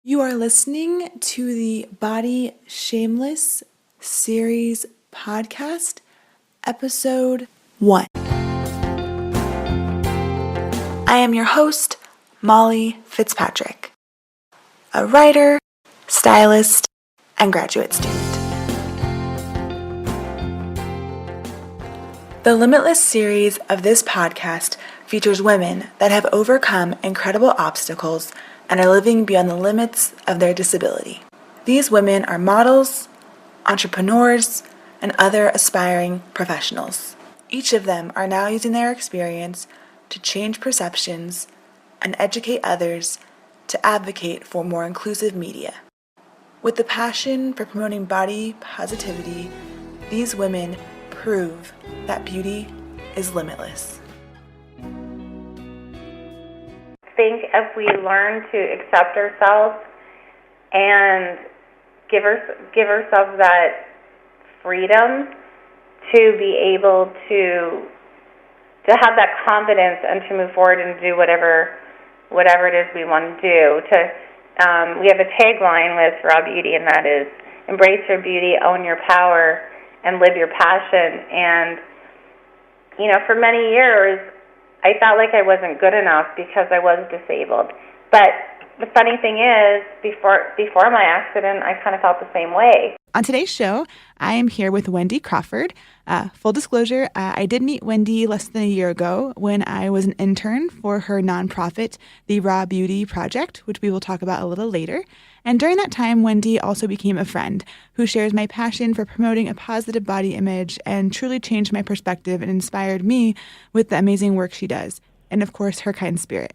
You are listening to the Body-Shameless series podcast, episode 1. I am your host, Molly Fitzpatrick, a writer, stylist, and graduate student. The Limitless series of this podcast features women that have overcome incredible obstacles and are living beyond the limits of their disability. These women are models, entrepreneurs, and other aspiring professionals. Each of them are now using their experience to change perceptions and educate others to advocate for more inclusive media. With the passion for promoting body positivity, these women prove that beauty is limitless. I think if we learn to accept ourselves and give ourselves that freedom to be able to have that confidence and to move forward and do whatever it is we want to do. We have a tagline with Raw Beauty, and that is embrace your beauty, own your power, and live your passion. And for many years I felt like I wasn't good enough because I was disabled. But the funny thing is, before my accident, I kind of felt the same way. On today's show, I am here with Wendy Crawford. Full disclosure, I did meet Wendy less than a year ago when I was an intern for her nonprofit, the Raw Beauty Project, which we will talk about a little later. And during that time, Wendy also became a friend who shares my passion for promoting a positive body image and truly changed my perspective and inspired me with the amazing work she does, and of course, her kind spirit.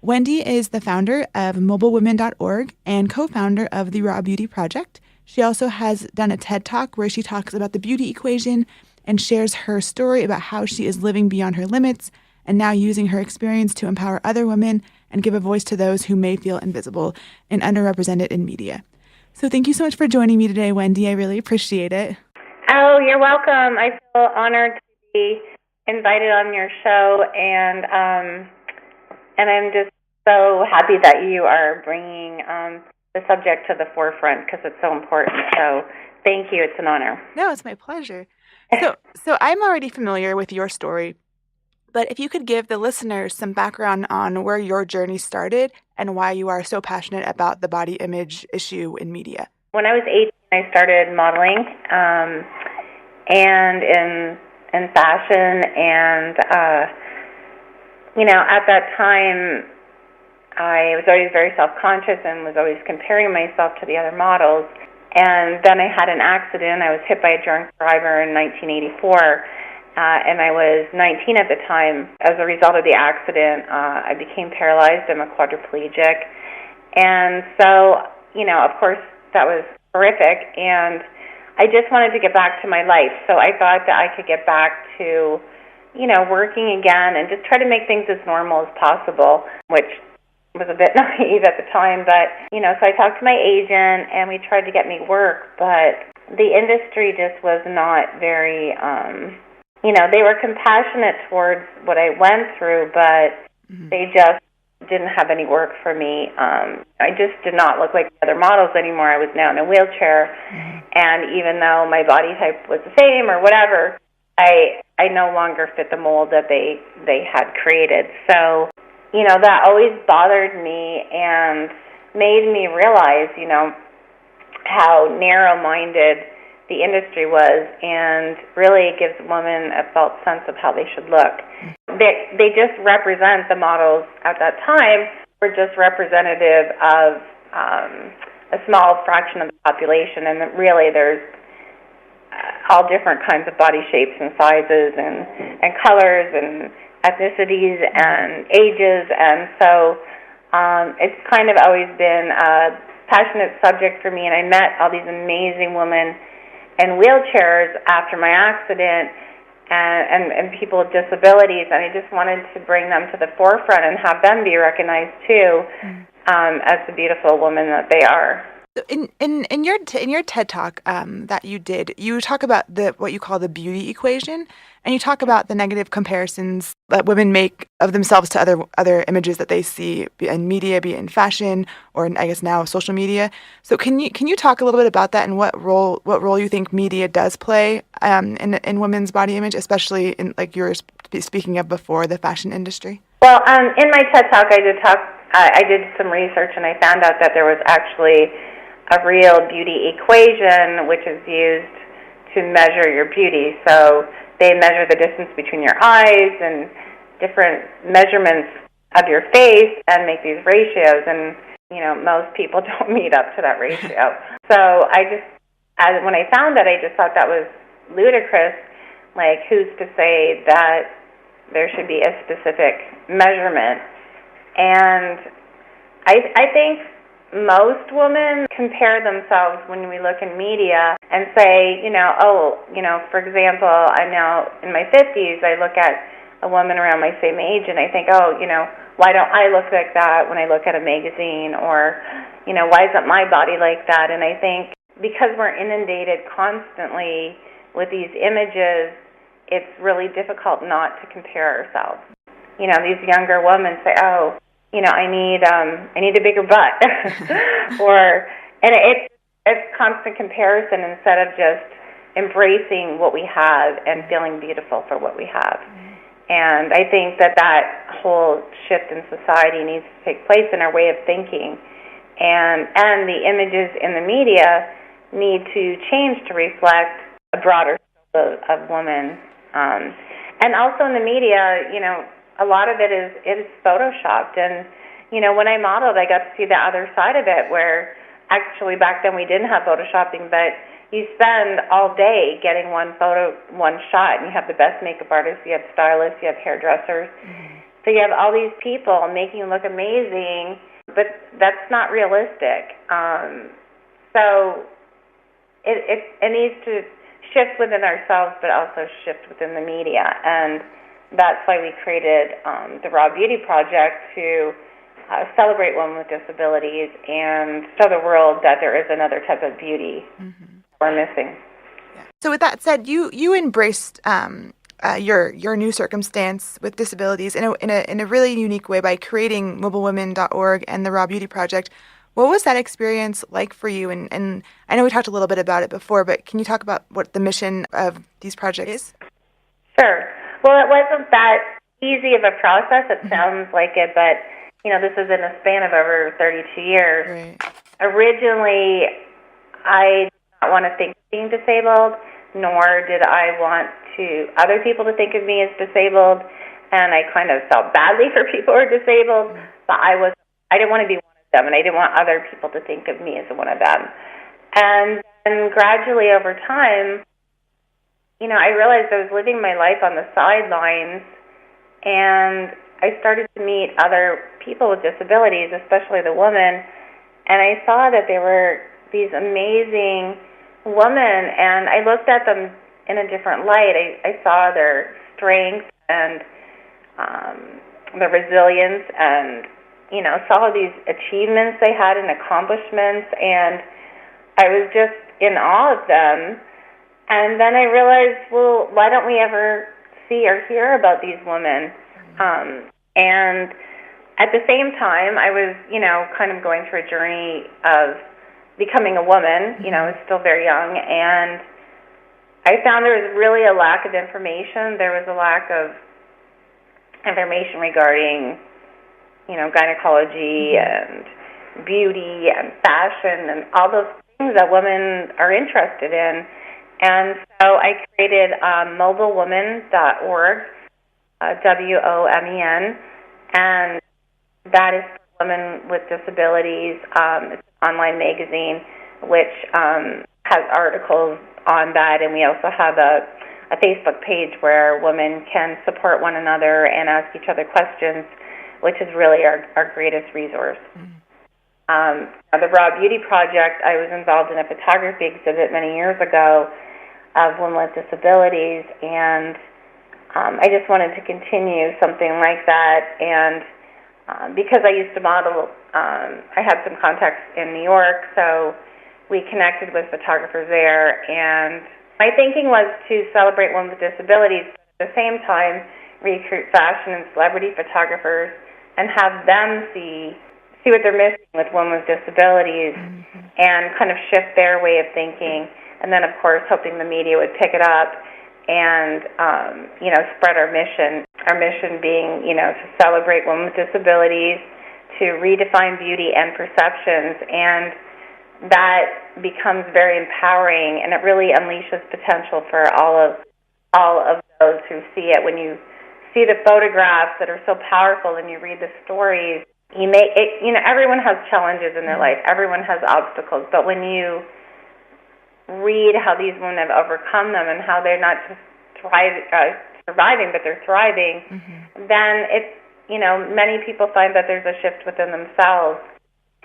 Wendy is the founder of mobilewomen.org and co-founder of the Raw Beauty Project. She also has done a TED Talk where she talks about the beauty equation and shares her story about how she is living beyond her limits and now using her experience to empower other women and give a voice to those who may feel invisible and underrepresented in media. So thank you so much for joining me today, Wendy. I really appreciate it. Oh, you're welcome. I feel honored to be invited on your show, and I'm just so happy that you are bringing the subject to the forefront because it's so important. So thank you. It's an honor. No, it's my pleasure. So I'm already familiar with your story, but if you could give the listeners some background on where your journey started and why you are so passionate about the body image issue in media. When I was 18, I started modeling and in fashion, and at that time, I was always very self-conscious and was always comparing myself to the other models. And then I had an accident. I was hit by a drunk driver in 1984, and I was 19 at the time. As a result of the accident, I became paralyzed. I'm a quadriplegic. And so, of course, that was horrific. And I just wanted to get back to my life. So I thought that I could get back to, working again and just try to make things as normal as possible, which was a bit naive at the time. But, so I talked to my agent and we tried to get me work, but the industry just was not very, they were compassionate towards what I went through, but they just didn't have any work for me. I just did not look like the other models anymore. I was now in a wheelchair, and even though my body type was the same or whatever, I no longer fit the mold that they had created. So, that always bothered me and made me realize, how narrow-minded the industry was, and really gives women a false sense of how they should look. They just represent, the models at that time were just representative of a small fraction of the population, and that really there's all different kinds of body shapes and sizes and colors and ethnicities and ages, and so it's kind of always been a passionate subject for me. And I met all these amazing women in wheelchairs after my accident, and people with disabilities, and I just wanted to bring them to the forefront and have them be recognized too, as the beautiful women that they are. In your TED talk that you did, you talk about the what you call the beauty equation, and you talk about the negative comparisons that women make of themselves to other images that they see in media, be it in fashion or I guess now social media. So can you talk a little bit about that and what role you think media does play in women's body image, especially in like you were speaking of before the fashion industry? Well, in my TED talk, I did some research, and I found out that there was actually a real beauty equation which is used to measure your beauty. So they measure the distance between your eyes and different measurements of your face and make these ratios. And most people don't meet up to that ratio. So when I found that, I just thought that was ludicrous. Like, who's to say that there should be a specific measurement? And I think most women compare themselves when we look in media and say, for example, I'm now in my 50s. I look at a woman around my same age and I think, why don't I look like that when I look at a magazine? Or, why isn't my body like that? And I think because we're inundated constantly with these images, it's really difficult not to compare ourselves. These younger women say, I need a bigger butt, and it's constant comparison instead of just embracing what we have and feeling beautiful for what we have. And I think that whole shift in society needs to take place in our way of thinking, and the images in the media need to change to reflect a broader scope of women. And also in the media, a lot of it is photoshopped. And, when I modeled, I got to see the other side of it where actually back then we didn't have photoshopping, but you spend all day getting one shot, and you have the best makeup artists, you have stylists, you have hairdressers. Mm-hmm. So you have all these people making you look amazing, but that's not realistic. So it needs to shift within ourselves, but also shift within the media. And that's why we created the Raw Beauty Project to celebrate women with disabilities and show the world that there is another type of beauty we're missing. Yeah. So with that said, you embraced your new circumstance with disabilities in a really unique way by creating mobilewomen.org and the Raw Beauty Project. What was that experience like for you? And I know we talked a little bit about it before, but can you talk about what the mission of these projects is? Sure. Well, it wasn't that easy of a process. It sounds like it, but, this is in a span of over 32 years. Right. Originally, I did not want to think of being disabled, nor did I want other people to think of me as disabled, and I kind of felt badly for people who are disabled, but I didn't want to be one of them, and I didn't want other people to think of me as one of them. And then gradually over time, I realized I was living my life on the sidelines, and I started to meet other people with disabilities, especially the women, and I saw that there were these amazing women, and I looked at them in a different light. I saw their strength and their resilience, and saw these achievements they had and accomplishments, and I was just in awe of them. And then I realized, well, why don't we ever see or hear about these women? And at the same time, I was, kind of going through a journey of becoming a woman. I was still very young, and I found there was really a lack of information. There was a lack of information regarding, gynecology and beauty and fashion and all those things that women are interested in. And so I created mobilewomen.org, WOMEN, and that is for women with disabilities. It's an online magazine which has articles on that, and we also have a Facebook page where women can support one another and ask each other questions, which is really our greatest resource. The Raw Beauty Project, I was involved in a photography exhibit many years ago of women with disabilities, and I just wanted to continue something like that. And because I used to model I had some contacts in New York, so we connected with photographers there, and my thinking was to celebrate women with disabilities, but at the same time recruit fashion and celebrity photographers and have them see what they're missing with women with disabilities, and kind of shift their way of thinking. And then, of course, hoping the media would pick it up and, spread our mission. Our mission being, to celebrate women with disabilities, to redefine beauty and perceptions, and that becomes very empowering, and it really unleashes potential for all of those who see it. When you see the photographs that are so powerful and you read the stories, everyone has challenges in their life. Everyone has obstacles. But when you read how these women have overcome them and how they're not just surviving, but they're thriving, then it's, many people find that there's a shift within themselves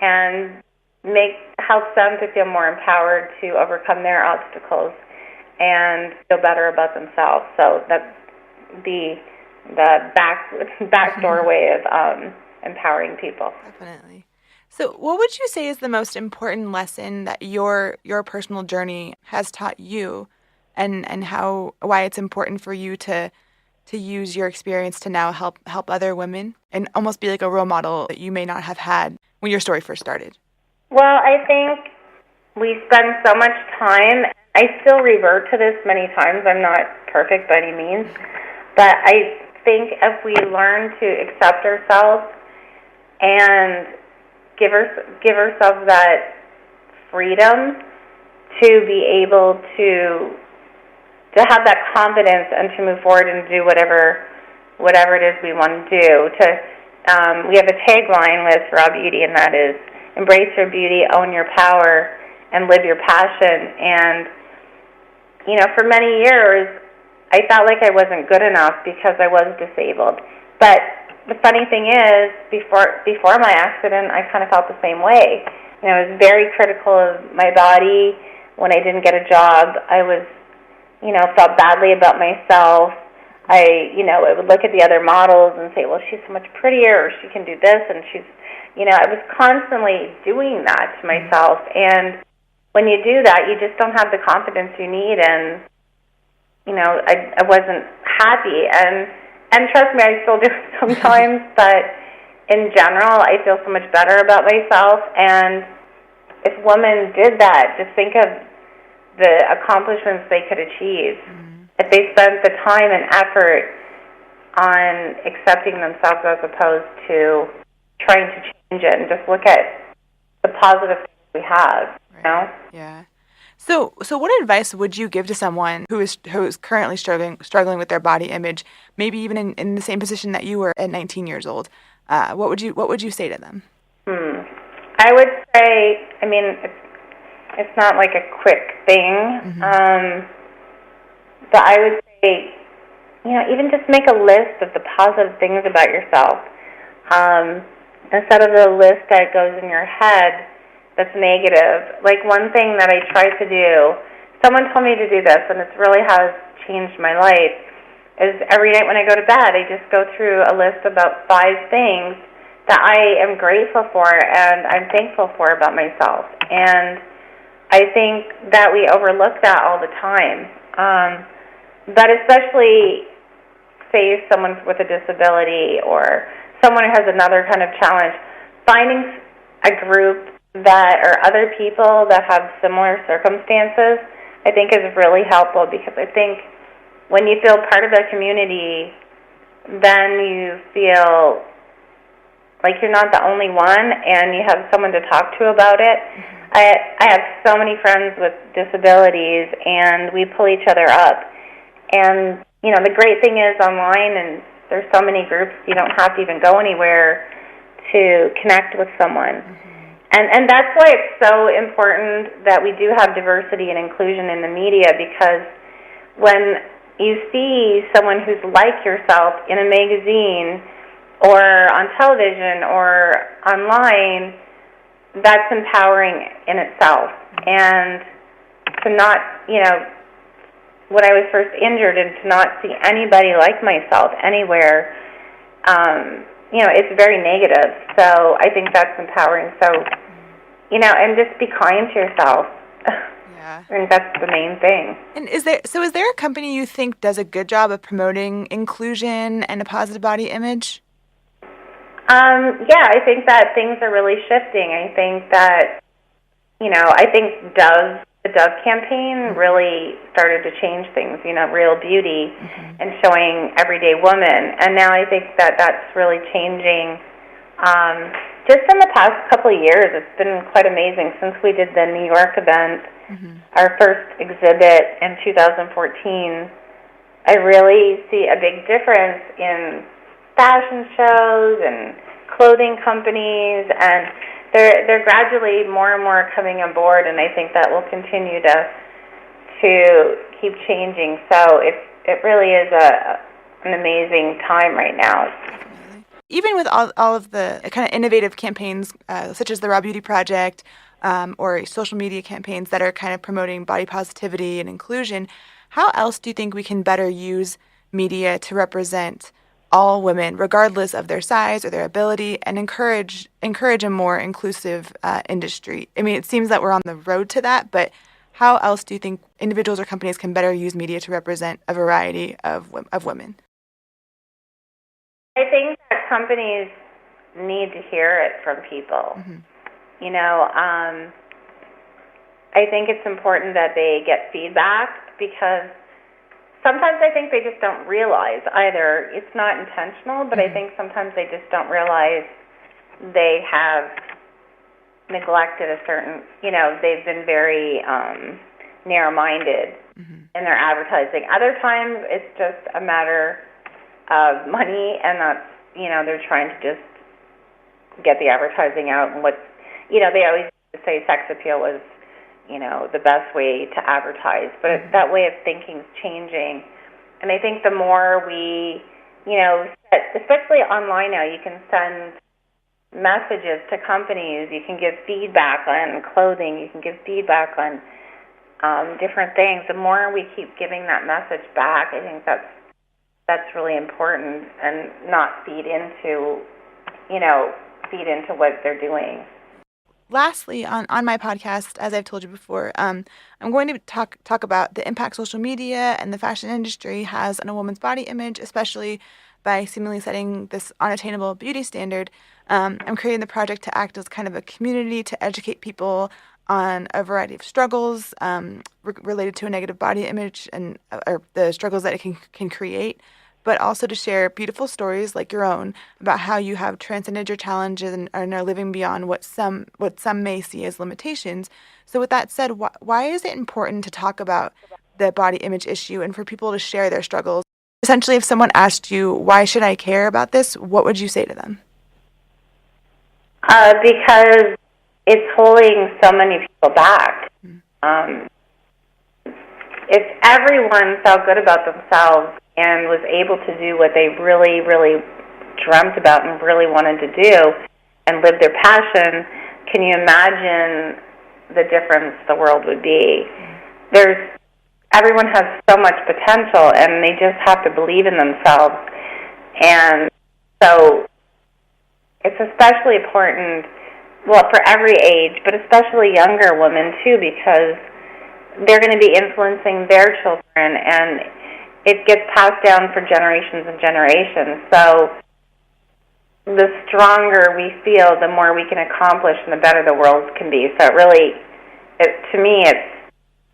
and helps them to feel more empowered to overcome their obstacles and feel better about themselves. So that's the back doorway of empowering people. Definitely. So what would you say is the most important lesson that your personal journey has taught you, and why it's important for you to use your experience to now help other women and almost be like a role model that you may not have had when your story first started? Well, I think we spend so much time. I still revert to this many times. I'm not perfect by any means, but I think if we learn to accept ourselves and give ourselves that freedom to be able to have that confidence and to move forward and do whatever it is we want to do. We have a tagline with Raw Beauty, and that is, embrace your beauty, own your power, and live your passion. And, for many years, I felt like I wasn't good enough because I was disabled. But the funny thing is, before my accident, I kind of felt the same way. I was very critical of my body. When I didn't get a job, I was, felt badly about myself. I would look at the other models and say, well, she's so much prettier, or she can do this, and she's, I was constantly doing that to myself. And when you do that, you just don't have the confidence you need, and, I wasn't happy. And trust me, I still do it sometimes, but in general, I feel so much better about myself. And if women did that, just think of the accomplishments they could achieve if they spent the time and effort on accepting themselves as opposed to trying to change it, and just look at the positive things we have, Yeah. So what advice would you give to someone who is currently struggling with their body image, maybe even in the same position that you were at 19 years old? What would you say to them? I would say, it's not like a quick thing, but I would say, even just make a list of the positive things about yourself, instead of the list that goes in your head that's negative. Like, one thing that I try to do, someone told me to do this, and it really has changed my life, is every night when I go to bed, I just go through a list of about 5 things that I am grateful for and I'm thankful for about myself. And I think that we overlook that all the time. But especially, say, someone with a disability or someone who has another kind of challenge, finding a group that are other people that have similar circumstances, I think is really helpful, because I think when you feel part of a community, then you feel like you're not the only one, and you have someone to talk to about it. I have so many friends with disabilities, and we pull each other up. And, the great thing is online, and there's so many groups, you don't have to even go anywhere to connect with someone. And that's why it's so important that we do have diversity and inclusion in the media, because when you see someone who's like yourself in a magazine or on television or online, that's empowering in itself. And to not, when I was first injured, and to not see anybody like myself anywhere, it's very negative. So I think that's empowering. So, and just be kind to yourself. Yeah. I think that's the main thing. And is there a company you think does a good job of promoting inclusion and a positive body image? Yeah, I think that things are really shifting. I think that, I think the Dove campaign really started to change things, real beauty and showing everyday woman. And now I think that that's really changing. Just in the past couple of years, it's been quite amazing since we did the New York event, our first exhibit in 2014. I really see a big difference in fashion shows and clothing companies, and they're gradually more and more coming on board, and I think that will continue to keep changing. So it really is an amazing time right now. Even with all of the kind of innovative campaigns, such as the Raw Beauty Project, or social media campaigns that are kind of promoting body positivity and inclusion, how else do you think we can better use media to represent all women, regardless of their size or their ability, and encourage a more inclusive industry? I mean, it seems that we're on the road to that, but how else do you think individuals or companies can better use media to represent a variety of women? I think that companies need to hear it from people. I think it's important that they get feedback, because sometimes I think they just don't realize either. It's not intentional, but I think sometimes they just don't realize they have neglected a certain, they've been very narrow-minded in their advertising. Other times it's just a matter of money, and that's, they're trying to just get the advertising out. And they always say sex appeal was, the best way to advertise. But that way of thinking is changing. And I think the more we, especially online now, you can send messages to companies. You can give feedback on clothing. You can give feedback on different things. The more we keep giving that message back, I think that's really important, and not feed into what they're doing. Lastly, on my podcast, as I've told you before, I'm going to talk about the impact social media and the fashion industry has on a woman's body image, especially by seemingly setting this unattainable beauty standard. I'm creating the project to act as kind of a community to educate people on a variety of struggles related to a negative body image or the struggles that it can create, but also to share beautiful stories like your own about how you have transcended your challenges and are living beyond what some may see as limitations. So with that said, why is it important to talk about the body image issue and for people to share their struggles? Essentially, if someone asked you, why should I care about this, what would you say to them? Because it's holding so many people back. If everyone felt good about themselves and was able to do what they really, really dreamt about and really wanted to do and live their passion, can you imagine the difference the world would be? Everyone has so much potential, and they just have to believe in themselves. And so it's especially important, for every age, but especially younger women, too, because they're going to be influencing their children, and it gets passed down for generations and generations. So the stronger we feel, the more we can accomplish, and the better the world can be. So to me, it's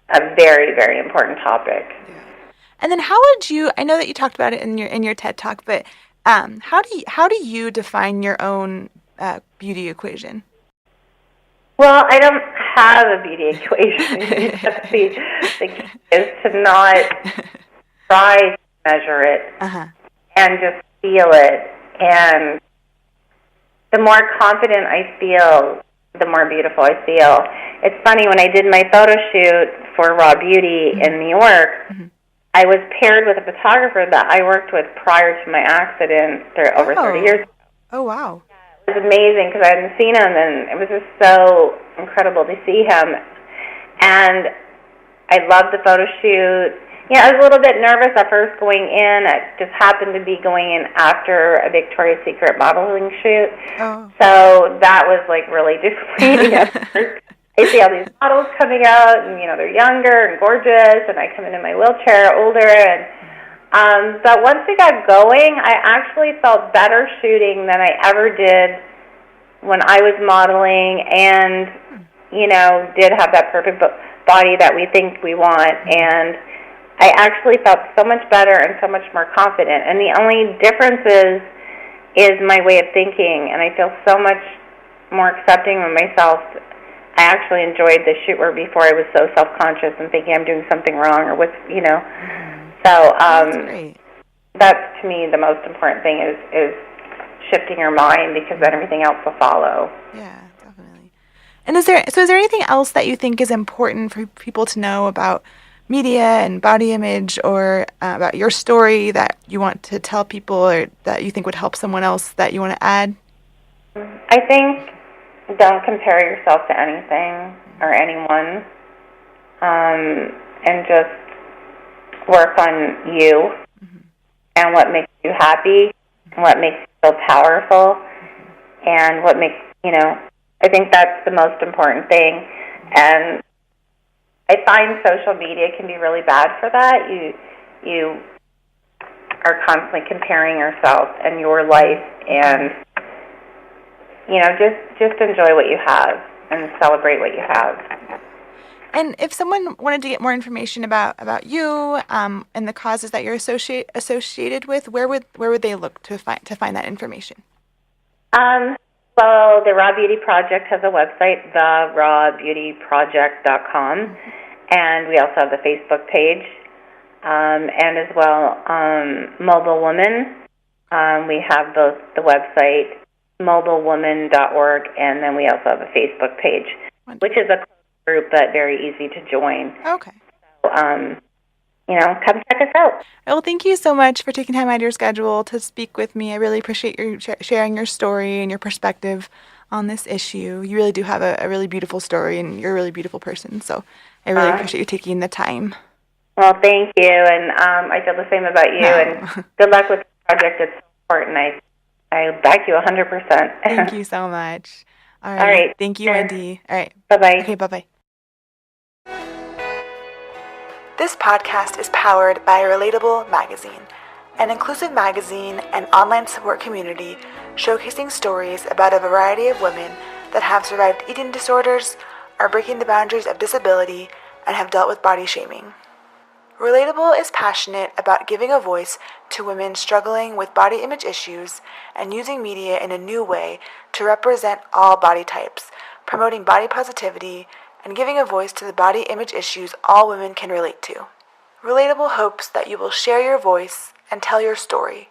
a very, very important topic. Yeah. And then how would you? I know that you talked about it in your TED Talk, but how do you define your own beauty equation? Well, I don't have a beauty equation. The key is to not try to measure it and just feel it. And the more confident I feel, the more beautiful I feel. It's funny, when I did my photo shoot for Raw Beauty in New York, I was paired with a photographer that I worked with prior to my accident over 30 years ago. Oh, wow. It was amazing because I hadn't seen him, and it was just so incredible to see him. And I loved the photo shoot. Yeah, I was a little bit nervous at first going in. I just happened to be going in after a Victoria's Secret modeling shoot. Oh. So that was like really disappointing at first. I see all these models coming out, and they're younger and gorgeous, and I come in my wheelchair, older, and but once we got going, I actually felt better shooting than I ever did when I was modeling, and did have that perfect body that we think we want, and I actually felt so much better and so much more confident. And the only difference is my way of thinking, and I feel so much more accepting of myself. I actually enjoyed the shoot where before I was so self-conscious and thinking I'm doing something wrong or So That's great. that's to me the most important thing is shifting your mind, because then everything else will follow. Yeah, definitely. And is there anything else that you think is important for people to know about media and body image, or about your story that you want to tell people, or that you think would help someone else that you want to add? I think don't compare yourself to anything or anyone, and just work on you and what makes you happy, and what makes you feel powerful, and what makes, I think that's the most important thing. And I find social media can be really bad for that. You are constantly comparing yourself and your life, and just enjoy what you have and celebrate what you have. And if someone wanted to get more information about you, and the causes that you're associated with, where would they look to find that information? Well, the Raw Beauty Project has a website, therawbeautyproject.com, and we also have the Facebook page, and as well, Mobile Woman. We have both the website, mobilewoman.org, and then we also have a Facebook page, which is a group but very easy to join. Okay. So, come check us out. Well, thank you so much for taking time out of your schedule to speak with me. I really appreciate you sharing your story and your perspective on this issue. You really do have a really beautiful story, and you're a really beautiful person. So I really appreciate you taking the time. Well, thank you, and I feel the same about you. No. And good luck with the project. It's so important. I back you 100%. Thank you so much. All right. Thank you, Wendy. All right. Bye-bye. Okay, bye-bye. This podcast is powered by Relatable Magazine, an inclusive magazine and online support community showcasing stories about a variety of women that have survived eating disorders, are breaking the boundaries of disability, and have dealt with body shaming. Relatable is passionate about giving a voice to women struggling with body image issues and using media in a new way to represent all body types, promoting body positivity, and giving a voice to the body image issues all women can relate to. Relatable hopes that you will share your voice and tell your story,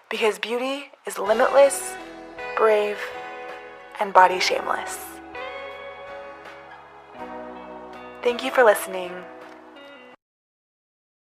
because beauty is limitless, brave, and body shameless. Thank you for listening.